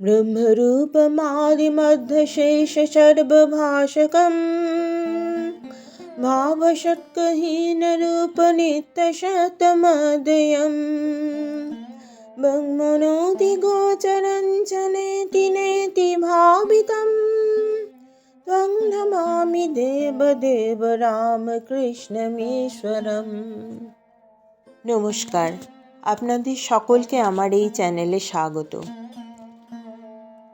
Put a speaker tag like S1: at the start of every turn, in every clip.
S1: ब्रह्मरूपमादिमध्यशेषसर्वभाषकम् भावषट्कहीनरूपनित्यशतमदयम् ब्रह्मणोऽधिगोचरं च नेति नेति भावितं त्वं नमामि देवदेव রামকৃষ্ণমীশ্বরম। নমস্কার, আপনাদের সকলকে আমার এই চ্যানেলে স্বাগত।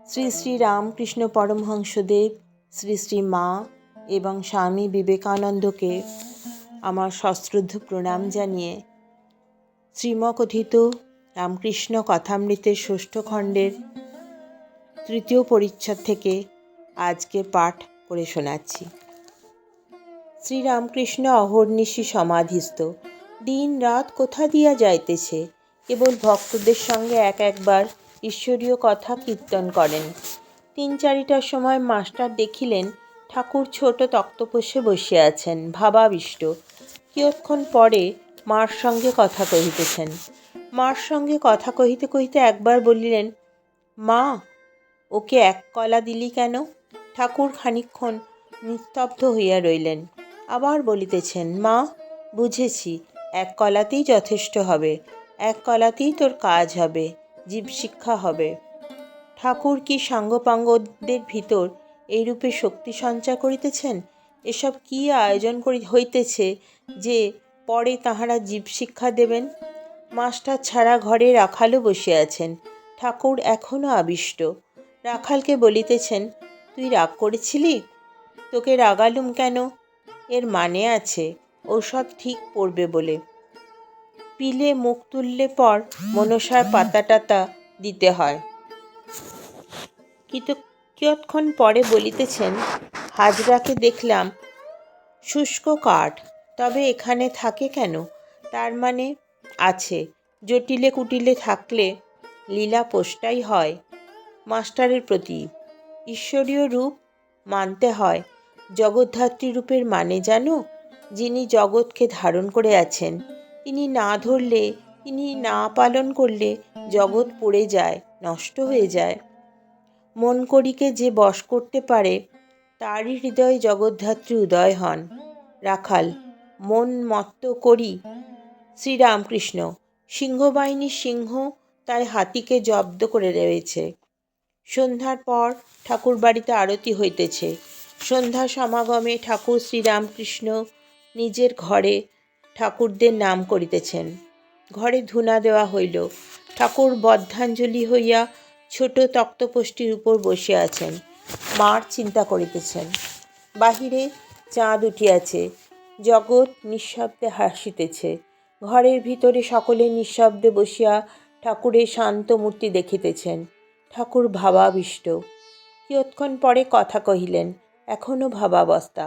S1: শ্রী শ্রী রামকৃষ্ণ পরমহংসদেব, শ্রী শ্রী মা এবং স্বামী বিবেকানন্দকে আমার সশ্রদ্ধ প্রণাম জানিয়ে শ্রীমকথিত রামকৃষ্ণ কথামৃতের ষষ্ঠ খণ্ডের তৃতীয় পরিচ্ছদ থেকে আজকে পাঠ করে শোনাচ্ছি। শ্রীরামকৃষ্ণ অহর্নিশি সমাধিস্থ, দিন রাত কোথা দিয়া যাইতেছে, কেবল ভক্তদের সঙ্গে একবার ঈশ্বরীয় কথা কীর্তন করেন। 3-4টার সময় মাস্টার দেখিলেন ঠাকুর ছোট তক্তপোষে বসিয়া আছেন, ভাবাবিষ্ট। কিয়ৎক্ষণ পরে মার সঙ্গে কথা কহিতেছেন। মার সঙ্গে কথা কহিতে কহিতে একবার বলিলেন, মা, ওকে 1 কলা দিলি কেন? ঠাকুর খানিকক্ষণ নিস্তব্ধ হইয়া রইলেন। আবার বলিতেছেন, মা, বুঝেছি, 1 কলাতেই যথেষ্ট হবে, 1 কলাতেই তোর কাজ হবে, জীবশিক্ষা হবে। ঠাকুর কি সাঙ্গপাঙ্গদের ভিতর এইরূপে শক্তি সঞ্চার করিতেছেন? এসব কি আয়োজন হইতেছে যে পরে তাঁহারা জীবশিক্ষা দেবেন? মাস্টার ছাড়া ঘরে রাখালও বসে আছেন। ঠাকুর এখনও আবিষ্ট। রাখালকে বলিতেছেন, তুই রাগ করেছিলি? তোকে রাগালুম কেন? এর মানে আছে, ঔষধ ঠিক পড়বে বলে। পিলে মুখ তুললে পর মনসার পাতা দিতে হয়। কিয়ৎক্ষণ পরে বলিতেছেন, হাজরাকে দেখলাম শুষ্ক কাঠ, তবে এখানে থাকে কেন? তার মানে আছে, জটিলে কুটিলে থাকলে লীলা পোষ্টাই হয়। মাস্টারের প্রতি ঈশ্বরীয় রূপ মানতে হয়। জগদ্ধাত্রী রূপের মানে জানো? যিনি জগৎকে ধারণ করে আছেন, তিনি না ধরলে, তিনি না পালন করলে জগৎ পড়ে যায়, নষ্ট হয়ে যায়। মন করিকে যে বশ করতে পারে, তারই হৃদয়ে জগদ্ধাত্রী উদয় হন। রাখাল, মন মত্ত করি। শ্রীরামকৃষ্ণ, সিংহবাহিনীর সিংহ তাই হাতিকে জব্দ করে রয়েছে। সন্ধ্যার পর ঠাকুর বাড়িতে আরতি হইতেছে। সন্ধ্যা সমাগমে ঠাকুর শ্রীরামকৃষ্ণ নিজের ঘরে ঠাকুরদের নাম করিতেছেন। ঘরে ধূনা দেওয়া হইল। ঠাকুর বদ্ধাঞ্জলি হইয়া ছোট তক্তপোষটির উপর বসে আছেন, মার চিন্তা করিতেছেন। বাহিরে চাঁদ উঠিয়াছে, জগৎ নিঃশব্দে হাসিতেছে। ঘরের ভিতরে সকলে নিঃশব্দে বসিয়া ঠাকুরের শান্ত মূর্তি দেখিতেছেন। ঠাকুর ভাবাবিষ্ট। কিয়ৎক্ষণ পরে কথা কহিলেন, এখনও ভাবাবস্থা।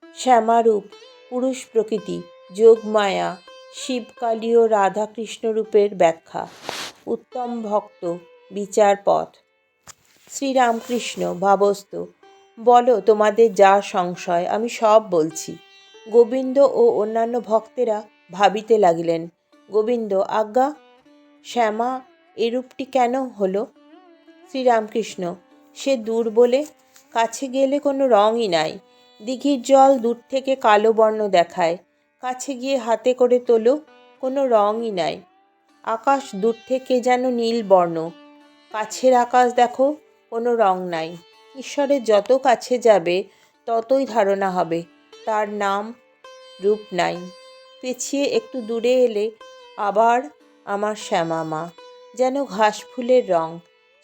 S1: শ্যামারূপ, পুরুষ প্রকৃতি, যোগমায়া, শিবকালী ও রাধাকৃষ্ণ রূপের ব্যাখ্যা, উত্তম ভক্ত, বিচার পথ। শ্রীরামকৃষ্ণ ভাবস্থ, বলো তোমাদের যা সংশয়, আমি সব বলছি। গোবিন্দ ও অন্যান্য ভক্তেরা ভাবিতে লাগিলেন, গোবিন্দ, আজ্ঞা, শ্যামা এরূপটি কেন হলো? শ্রীরামকৃষ্ণ, সে দূর বলে, কাছে গেলে কোনো রঙই নাই। দিঘির জল দূর থেকে কালো বর্ণ দেখায়, কাছে গিয়ে হাতে করে তোলো, কোনো রঙই নাই। আকাশ দূর থেকে যেন নীল বর্ণ, কাছের আকাশ দেখো, কোনো রং নাই। ঈশ্বরের যত কাছে যাবে ততই ধারণা হবে তার নাম রূপ নাই। পেছিয়ে একটু দূরে এলে আবার আমার শ্যামা মা, যেন ঘাস ফুলের রং।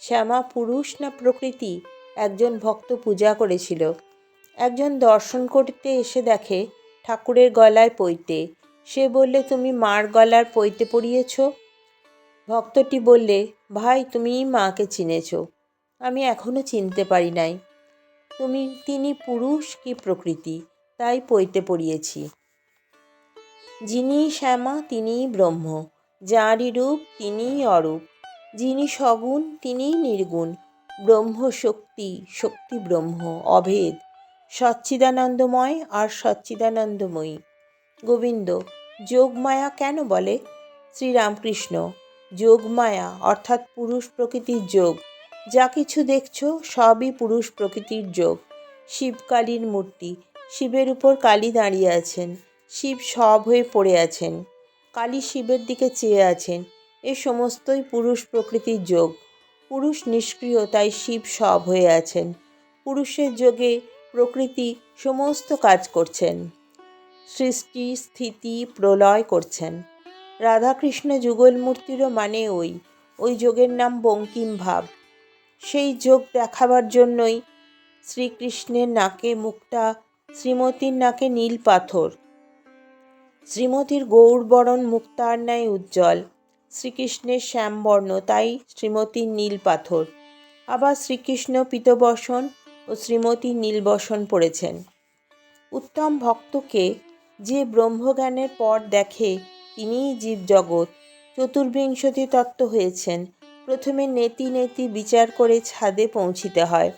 S1: শ্যামা পুরুষ না প্রকৃতি? একজন ভক্ত পূজা করেছিল। একজন দর্শন করতে এসে দেখে ঠাকুরের গলায় পৈতে। সে বললে, তুমি মার গলার পৈতে পরিয়েছ? ভক্তটি বললে, ভাই, তুমিই মাকে চিনেছ, আমি এখনো চিনতে পারি নাই। তিনি পুরুষ কি প্রকৃতি, তাই পৈতে পরিয়েছি। যিনি শ্যামা তিনিই ব্রহ্ম, যাঁরই রূপ তিনিই অরূপ, যিনি সগুণ তিনিই নির্গুণ। ব্রহ্ম শক্তি, শক্তি ব্রহ্ম, অভেদ, সচ্চিদানন্দময় আর সচ্চিদানন্দময়ী। গোবিন্দ, যোগমায়া কেন বলে? শ্রীরামকৃষ্ণ, যোগমায়া অর্থাৎ পুরুষ প্রকৃতির যোগ। যা কিছু দেখছো সবই পুরুষ প্রকৃতির যোগ। শিবকালীর মূর্তি, শিবের উপর কালী দাঁড়িয়ে আছেন, শিব সব হয়ে পড়ে আছেন, কালী শিবের দিকে চেয়ে আছেন। এ সমস্তই পুরুষ প্রকৃতির যোগ। পুরুষ নিষ্ক্রিয়, তাই শিব সব হয়ে আছেন। পুরুষের যোগে প্রকৃতি সমস্ত কাজ করছেন, সৃষ্টি স্থিতি প্রলয় করছেন। রাধাকৃষ্ণ যুগল মূর্তিরও মানে ওই যোগের নাম বঙ্কিম ভাব। সেই যোগ দেখাবার জন্যই শ্রীকৃষ্ণের নাকে মুক্তা, শ্রীমতীর নাকে নীল পাথর। শ্রীমতীর গৌরবরণ মুক্তার ন্যায় উজ্জ্বল, শ্রীকৃষ্ণের শ্যামবর্ণ, তাই শ্রীমতীর নীল পাথর। আবার শ্রীকৃষ্ণ পীতবসন ও শ্রীমতী নীলবসন পড়েছেন। উত্তম ভক্তকে যে ব্রহ্মজ্ঞানের পর দেখে তিনিই জীবজগৎ। চতুর্বিংশতি তত্ত্ব হয়েছেন। প্রথমে নেতি নেতি বিচার করে ছাদে পৌঁছিতে হয়।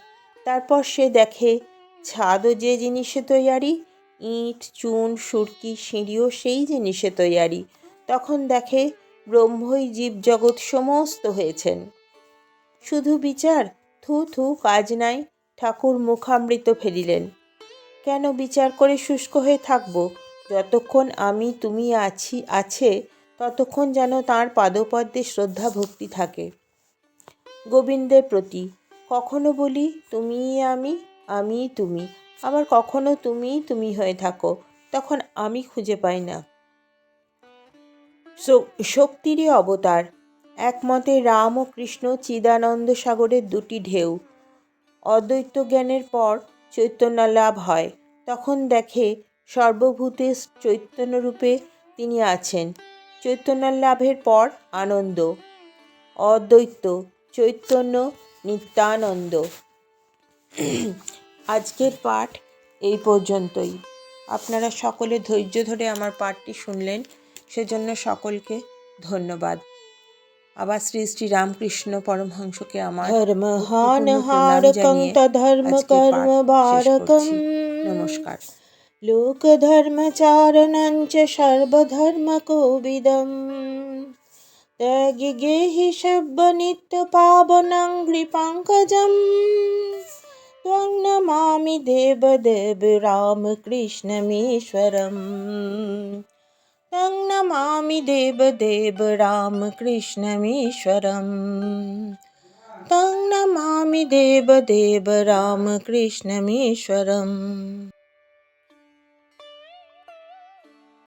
S1: তারপর সে দেখে ছাদও যে জিনিসে তৈয়ারি, ইট চুন সুরকি সিঁড়িও সেই জিনিসে তৈয়ারি। তখন দেখে ব্রহ্মই জীবজগৎ সমস্ত হয়েছেন। শুধু বিচার, থু থু, কাজ নাই। ঠাকুর মুখামৃত ফেলিলেন। কেন বিচার করে শুষ্ক হয়ে থাকব? যতক্ষণ আমি তুমি আছে ততক্ষণ যেন তাঁর পাদপদ্মে শ্রদ্ধা ভক্তি থাকে। গোবিন্দের প্রতি কখনো বলি তুমিই আমি, আমিই তুমি, আবার কখনো তুমিই তুমি হয়ে থাকো, তখন আমি খুঁজে পাই না। শক্তিরই অবতার। একমতে রাম ও কৃষ্ণ চিদানন্দ সাগরের দুটি ঢেউ। অদ্বৈত জ্ঞানের পর চৈতন্য লাভ হয়। তখন দেখে সর্বভূতে চৈতন্যরূপে তিনি আছেন। চৈতন্য লাভের পর আনন্দ, অদ্বৈত, চৈতন্য, নিত্যানন্দ। আজকের পাঠ এই পর্যন্তই। আপনারা সকলে ধৈর্য ধরে আমার পাঠটি শুনলেন, সেজন্য সকলকে ধন্যবাদ। আবার শ্রী শ্রী রামকৃষ্ণ পরমহংসকে আমার
S2: ধর্মহান হারকং তধর্ম কর্ম ভারকং।
S1: নমস্কার।
S2: লোক ধর্মচারণং চ সর্বধর্ম কোবিদম। ত্যাগি গেহি সব্য নিত্য পাবনং কৃপাঙ্কজম। ত্বং নমামি দেবদেব রামকৃষ্ণমীশ্বরম। तं नमामि देवदेव रामकृष्णमीश्वरम्। तं नमामि देवदेव रामकृष्णमीश्वरम्।